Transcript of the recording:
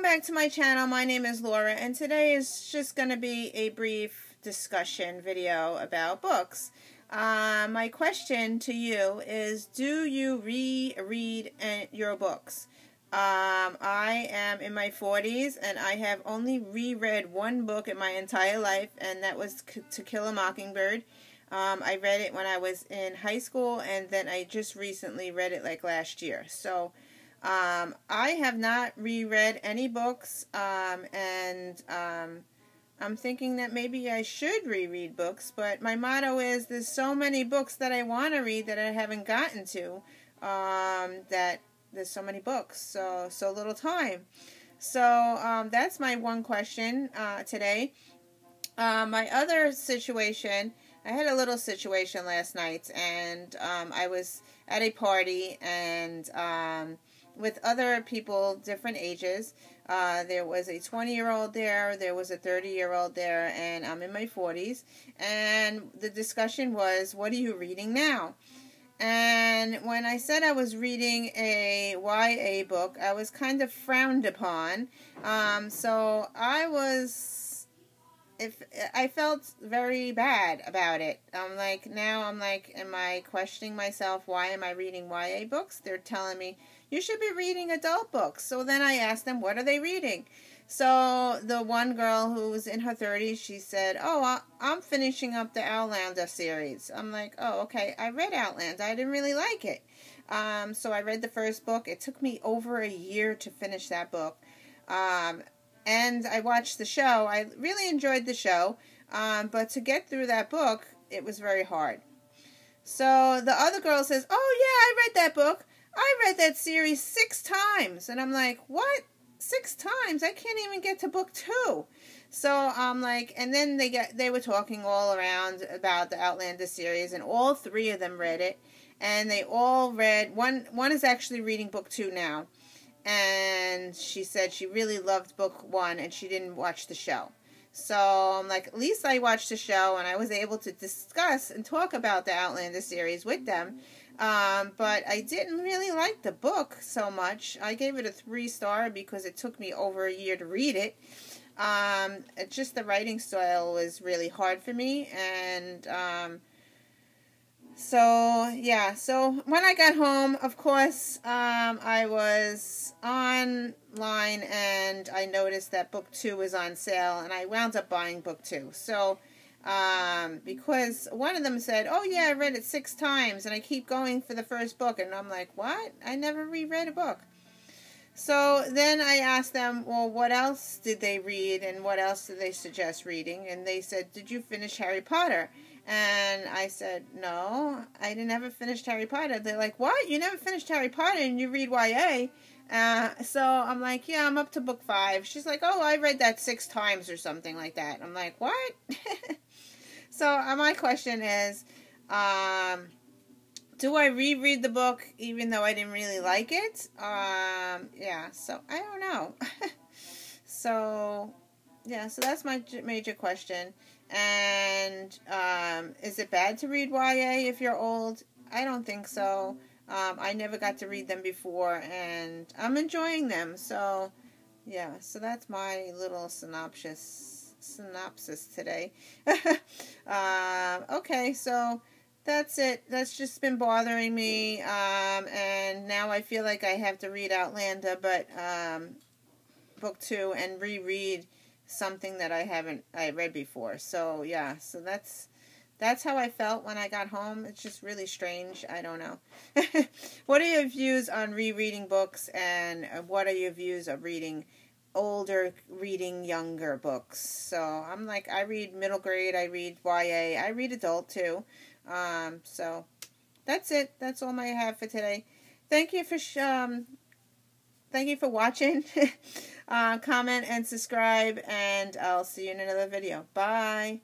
back to my channel. My name is Laura, and today is just going to be a brief discussion video about books. My question to you is, do you reread your books? I am in my 40s, and I have only reread one book in my entire life, and that was To Kill a Mockingbird. I read it when I was in high school, and then I just recently read it like last year. So I have not reread any books, and I'm thinking that maybe I should reread books, but my motto is there's so many books that I want to read that I haven't gotten to, that there's so many books, so little time. So that's my one question today. My other situation, I had a little situation last night, and I was at a party, and with other people, different ages. There was a 20-year-old there was a 30-year-old there, and I'm in my 40s. And the discussion was, what are you reading now? And when I said I was reading a YA book, I was kind of frowned upon. So I felt very bad about it. I'm like, am I questioning myself? Why am I reading YA books? They're telling me, you should be reading adult books. So then I asked them, what are they reading? So the one girl who was in her 30s, she said, oh, I'm finishing up the Outlander series. I'm like, oh, okay. I read Outlander. I didn't really like it. So I read the first book. It took me over a year to finish that book. And I watched the show. I really enjoyed the show. But to get through that book, it was very hard. So the other girl says, oh, yeah, I read that book. I read that series 6 times. And I'm like, what? 6 times? I can't even get to book 2. So I'm like, and then they were talking all around about the Outlander series, and all 3 of them read it. And they all read, one is actually reading book 2 now. And she said she really loved book 1, and she didn't watch the show. So I'm like, at least I watched the show, and I was able to discuss and talk about the Outlander series with them. But I didn't really like the book so much. I gave it a 3-star because it took me over a year to read it. Just the writing style was really hard for me, and so when I got home, of course, I was online, and I noticed that book 2 was on sale, and I wound up buying book 2. So because one of them said, oh yeah, I read it 6 times, and I keep going for the first book, and I'm like, what? I never reread a book. So then I asked them, well, what else did they read, and what else did they suggest reading? And they said, did you finish Harry Potter? And I said, no, I didn't ever finish Harry Potter. They're like, what? You never finished Harry Potter and you read YA? So I'm like, yeah, I'm up to book 5. She's like, oh, I read that 6 times or something like that. I'm like, what? So my question is, do I reread the book even though I didn't really like it? Yeah, so I don't know. So that's my major question. And is it bad to read YA if you're old? I don't think so. I never got to read them before, and I'm enjoying them. So yeah, so that's my little synopsis today. Okay, so that's it. That's just been bothering me, and now I feel like I have to read Outlander, but book 2, and reread something that I read before. So yeah, so that's how I felt when I got home. It's just really strange. I don't know. What are your views on rereading books, and what are your views of reading younger books? So I'm like, I read middle grade, I read YA, I read adult too. So that's it. That's all I have for today. Thank you for watching. Comment and subscribe, and I'll see you in another video. Bye.